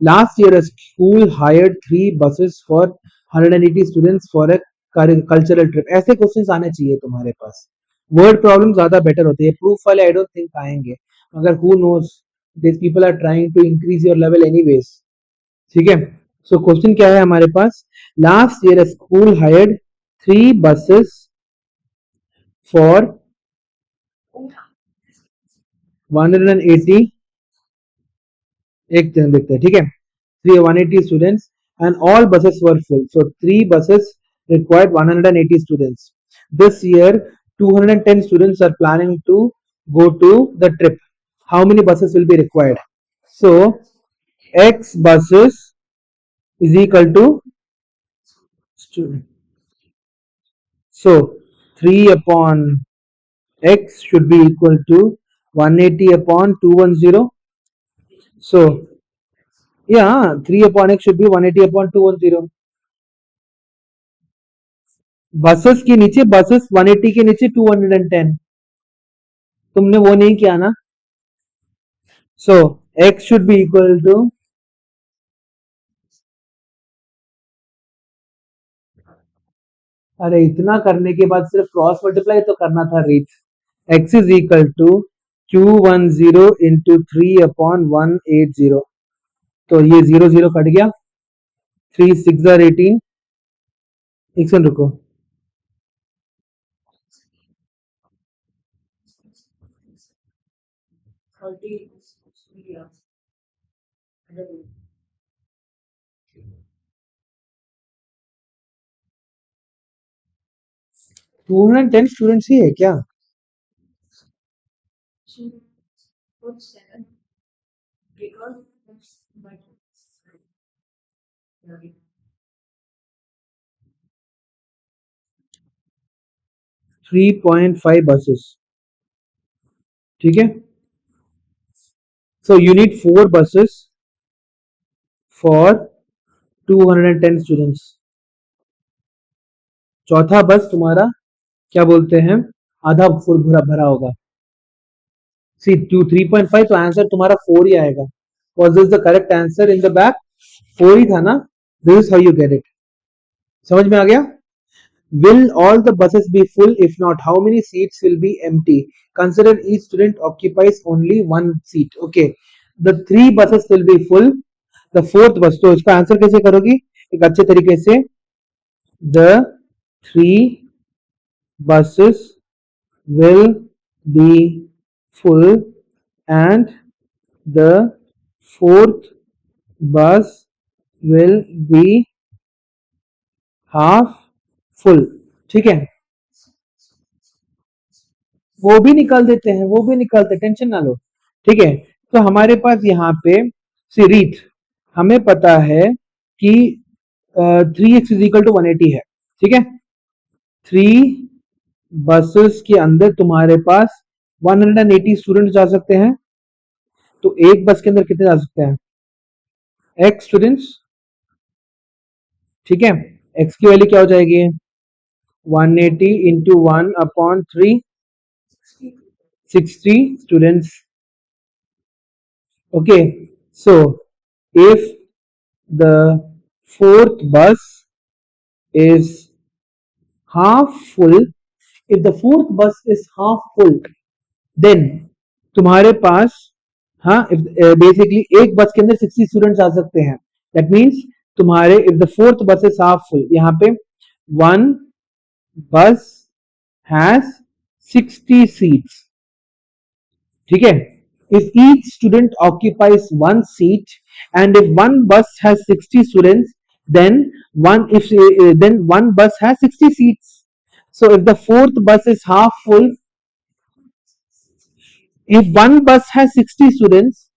Last year school hired 3 buses for 180 students for a cultural trip. ऐसे क्वेश्चंस आने चाहिए तुम्हारे पास। वर्ड प्रॉब्लम ज्यादा बेटर होती है, प्रूफ वाले आई डोंट थिंक आएंगे। मगर who knows, this people are trying to increase your level anyways. ठीक है, सो क्वेश्चन क्या है हमारे पास। Last year school hired 3 buses for 180, एक जन देखते हैं, ठीक है, 180 students and all buses were full. So 3 buses required 180 students. This year 210 students are planning to go to the trip. How many buses will be required? So X buses is equal to student. So 3 upon X should be equal to 180 upon 210. So yeah, 3 upon X should be 180 upon 210. Buses के नीचे buses 180 के नीचे 210। तुमने वो नहीं किया ना। So x should be equal to, अरे इतना करने के बाद सिर्फ क्रॉस मल्टीप्लाई तो करना था Reet. x is equal to 210 into 3 upon 180। तो ये 0 0 कट गया। 3 6 18। एक सेकंड रुको। टू हंड्रेड टेन स्टूडेंट्स ही है क्या? 3.5 buses, ठीक है। So you need 4 buses for 210 students. चौथा बस तुम्हारा क्या बोलते हैं, आधा फुल भरा भरा होगा। सी टू 3.5, तो आंसर तुम्हारा 4 ही आएगा। Was this the correct answer in the back? 4 ही था ना। This is how you get it. समझ में आ गया? Will all the buses be full? If not, how many seats will be empty? Consider each student occupies only one seat. Okay, the 3 buses will be full. The fourth bus, तो इसका answer कैसे करोगी एक अच्छे तरीके से? The 3 buses will be full and the fourth bus will be half full। ठीक है, वो भी निकाल देते हैं, वो भी निकालते, टेंशन ना लो। ठीक है, तो हमारे पास यहाँ पे सीरीत हमें पता है कि 3x इज इक्वल टू 180 है। ठीक है, 3 buses के अंदर तुम्हारे पास 180 स्टूडेंट जा सकते हैं। तो एक बस के अंदर कितने जा सकते हैं? x students. ठीक है, x की वैल्यू क्या हो जाएगी? 180 into 1/3, 60 students। Okay, so if the fourth bus is half full, if the fourth bus is half full, then तुम्हारे पास, हाँ, बेसिकली एक बस के अंदर 60 स्टूडेंट्स आ सकते हैं। दैट मीन्स तुम्हारे इफ द फोर्थ बस इज हाफ फुल, यहाँ पे वन बस हैज 60 सीट्स। ठीक है. If each student occupies one seat and if one bus has 60 students, then one bus has 60 seats. So if the fourth bus is half full, if one bus has 60 students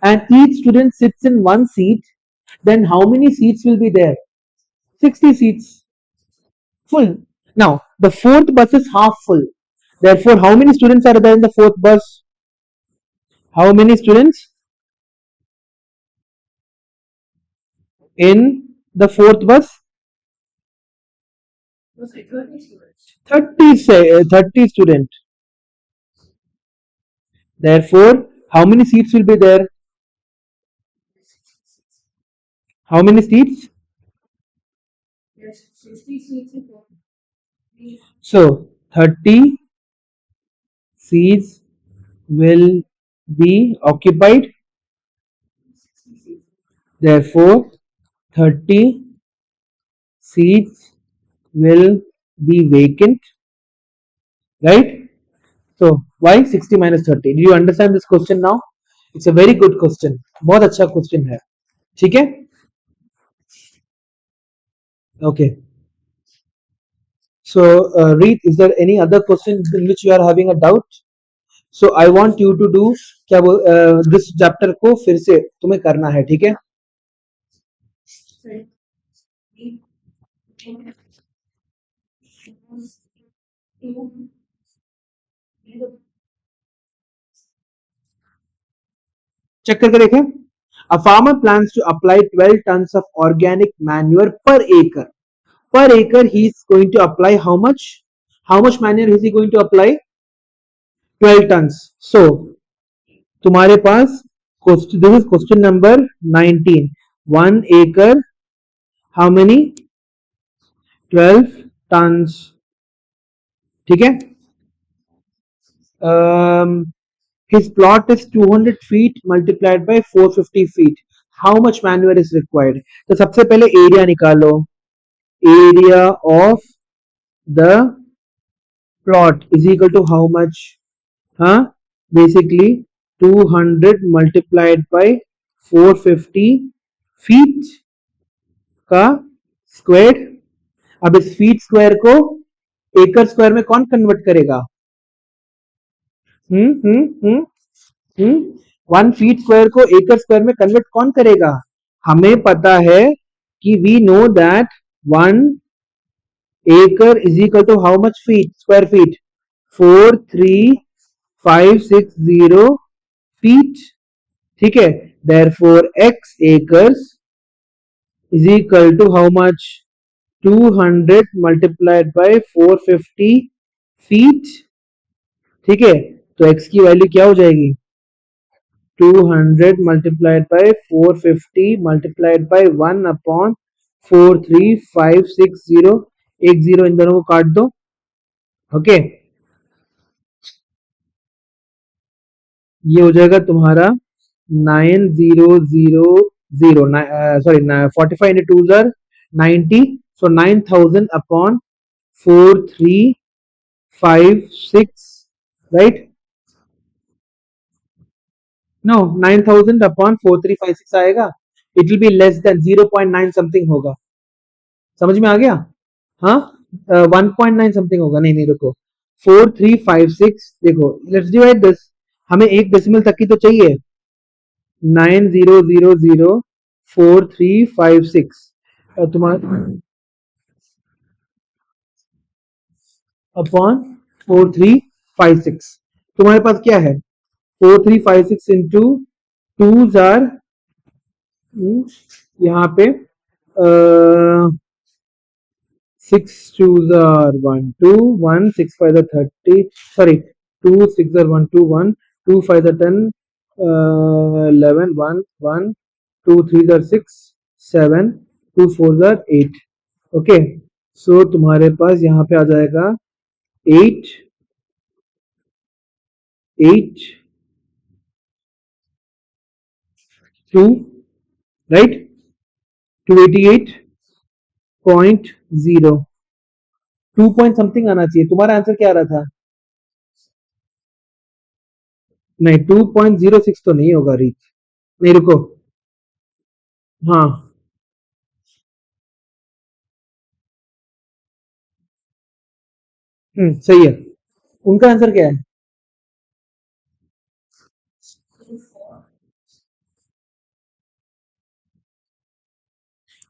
and each student sits in one seat, then how many seats will be there? 60 seats full. Now the fourth bus is half full. Therefore, how many students are there in the fourth bus? How many students in the fourth bus? 30 students. Therefore, how many seats will be there? How many seats? So 30 seats will be occupied. Therefore, 30 seats will be vacant. Right? So why 60 minus 30? Do you understand this question now? It's a very good question. बहुत अच्छा question है. ठीक है? Okay. So, Reet, is there any other question in which you are having a doubt? So I want you to do क्या this chapter को फिर से तुम्हें करना है, ठीक है? चेक करके देखें. A farmer plans to apply 12 tons of organic manure per acre. Per acre, he is going to apply how much? How much manure is he going to apply? 12 tons. So, तुम्हारे पास this is question number 19. 1 acre, how many? 12 tons. ठीक है? His plot is 200 feet multiplied by 450 feet. How much manure is required? तो सबसे पहले area निकालो. Area of the plot is equal to how much? Huh? Basically 200 multiplied by 450 feet का square. अब इस feet square को एकड़ स्क्वायर में कौन कन्वर्ट करेगा? 1 फीट स्क्वायर को एकड़ स्क्वायर में कन्वर्ट कौन करेगा? हमें पता है कि we know that 1 acre is equal to how much feet? Square feet? 43560 feet. ठीक है? Therefore, x acres is equal to how much? 200 multiplied by 450 feet. ठीक है? तो x की वैल्यू क्या हो जाएगी? 200 multiplied by 450 multiplied by 1 upon 43560. एक जीरो इन दोनों को काट दो. ओके, ये हो जाएगा तुम्हारा 9000 sorry 45 into 2 are 90. So 9000 upon 4356, right? No, 9000 upon 4356 आएगा. It will be less than 0.9 something होगा. समझ में आ गया? हाँ, 1.9 समथिंग होगा. नहीं नहीं रुको, 4356. देखो, लेट्स डिवाइड दिस. हमें एक डेसिमल तक की तो चाहिए. 90004356 तुम्हारा अपॉन 4356. तुम्हारे पास क्या है? 4356 इंटू 2 जार यहाँ पे 6 2s are 1 2 1 6 5 are 30, sorry 2 6 are 1 2 1 2 5 are 10 11 1 1 2 3 are 6 7 2 4 are 8. Okay, सो तुम्हारे पास यहाँ पे आ जाएगा 8 8 2, राइट? 288.0. 2 पॉइंट समथिंग आना चाहिए. तुम्हारा आंसर क्या आ रहा था? नहीं 2.06 तो नहीं होगा रीच। नहीं रुको, हाँ सही है। उनका आंसर क्या है?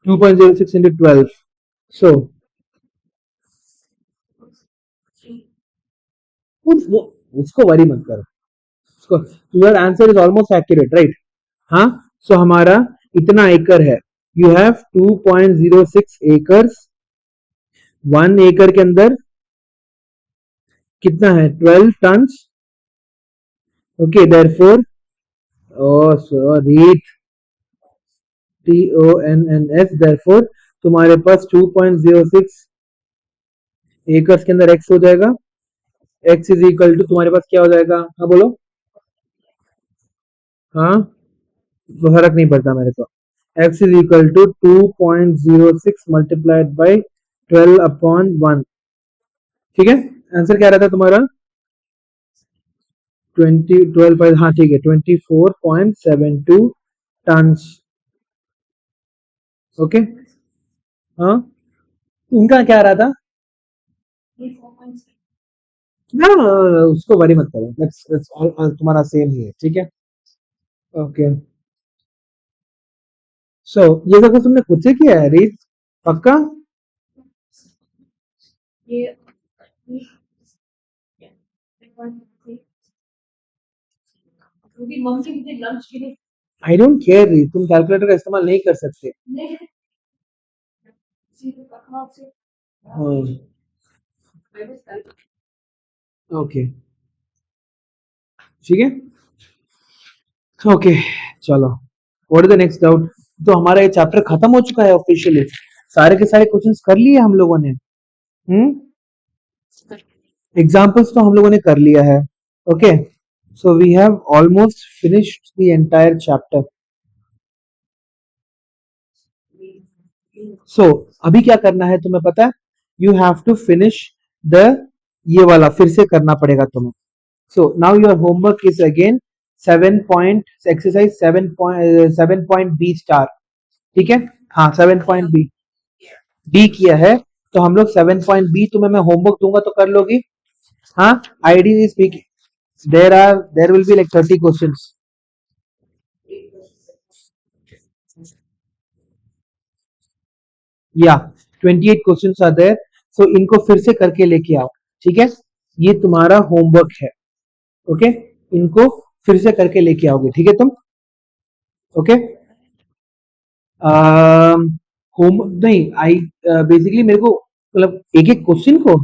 2.06 into 12, so उसको वरी मत करो, उसको, your answer is almost accurate right. हाँ, सो हमारा इतना एकड़ है, यू हैव 2.06 एकर्स, 1 एकड़ के अंदर कितना है, 12 टन। ओके देयरफॉर, ओ सॉरी, TONNS, देयरफॉर तुम्हारे पास 2.06 एकर्स के अंदर x हो जाएगा, x इज इक्वल टू तुम्हारे पास क्या हो जाएगा, हाँ बोलो। हाँ, फर्क नहीं पड़ता मेरे को, x is equal to 2.06 multiplied by 12/1। ठीक है, आंसर क्या रहता है तुम्हारा, 12, हाँ ठीक है, 24.72 टन। ओके, हाँ, उनका क्या रहा था, ना उसको वरी मत करो, लेट्स तुम्हारा सेम ही है, ठीक है। ओके, सो ये सब कुछ तुमने खुद से किया है रीत, पक्का? आई डोंट केयर रीत, तुम कैलकुलेटर का इस्तेमाल नहीं कर सकते। हाँ, ओके, ठीक है, ओके, चलो, what is the next doubt. तो हमारा ये चैप्टर खत्म हो चुका है ऑफिशियली, सारे के सारे क्वेश्चंस कर लिए हम लोगों ने। एग्जाम्पल्स तो हम लोगों ने कर लिया है। Okay, so we have almost finished the entire chapter. So अभी क्या करना है तुम्हें पता है, you have to finish the, ये वाला फिर से करना पड़ेगा तुम्हें। So now your homework is again 7 point exercise 7.B star, ठीक है, हाँ 7.B बी किया है, तो हम लोग 7.B तुम्हें मैं होमवर्क दूंगा तो कर लोगी। हाँ, ID is speak, there will be like 30 questions. या 28 क्वेश्चंस आर देयर, सो इनको फिर से करके लेके आओ, ठीक है, ये तुम्हारा होमवर्क है। ओके, इनको फिर से करके लेके आओगे, ठीक है तुम। ओके, होम नहीं, आई बेसिकली मेरे को मतलब एक एक क्वेश्चन को,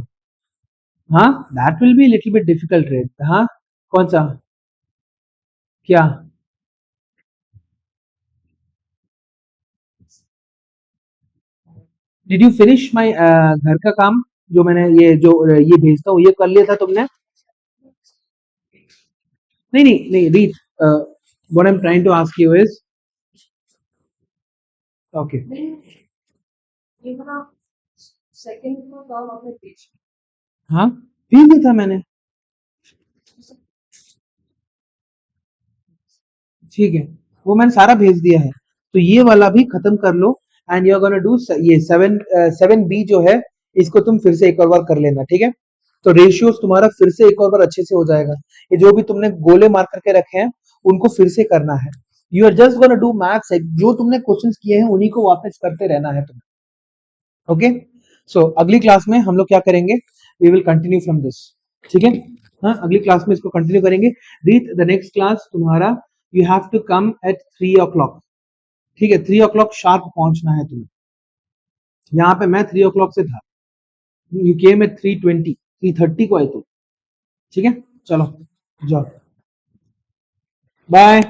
हाँ that will be little bit difficult rate, हाँ कौन सा, क्या, डिड यू फिनिश माई घर का काम, जो मैंने ये जो ये भेजता हूँ ये कर लिया था तुमने? नहीं नहीं नहीं Reet, what I am trying to ask you is, okay, हाँ भेज दिया था मैंने, ठीक है, वो मैंने सारा भेज दिया है, तो ये वाला भी खत्म कर लो, and you are gonna do ये 7B जो है, इसको तुम फिर से एक और बार कर लेना, ठीक है, तो रेशियोज तुम्हारा फिर से एक और बार अच्छे से हो जाएगा, ये जो भी तुमने गोले मार करके रखे हैं उनको फिर से करना है, you are just gonna do maths, जो तुमने क्वेश्चंस किए हैं उन्हीं को वापस करते रहना है तुम्हें। ओके, सो अगली क्लास में हम लोग क्या करेंगे, we will continue from this, ठीक है, हाँ अगली क्लास में इसको कंटिन्यू करेंगे। रीत द नेक्स्ट क्लास तुम्हारा, you have to come at 3 o'clock, ठीक है, 3 o'clock शार्प पहुंचना है तुम्हें, यहाँ पे मैं 3 o'clock से था, यू केम एट 3:20, 3:30 को आए तो, ठीक है, चलो जाओ, बाय।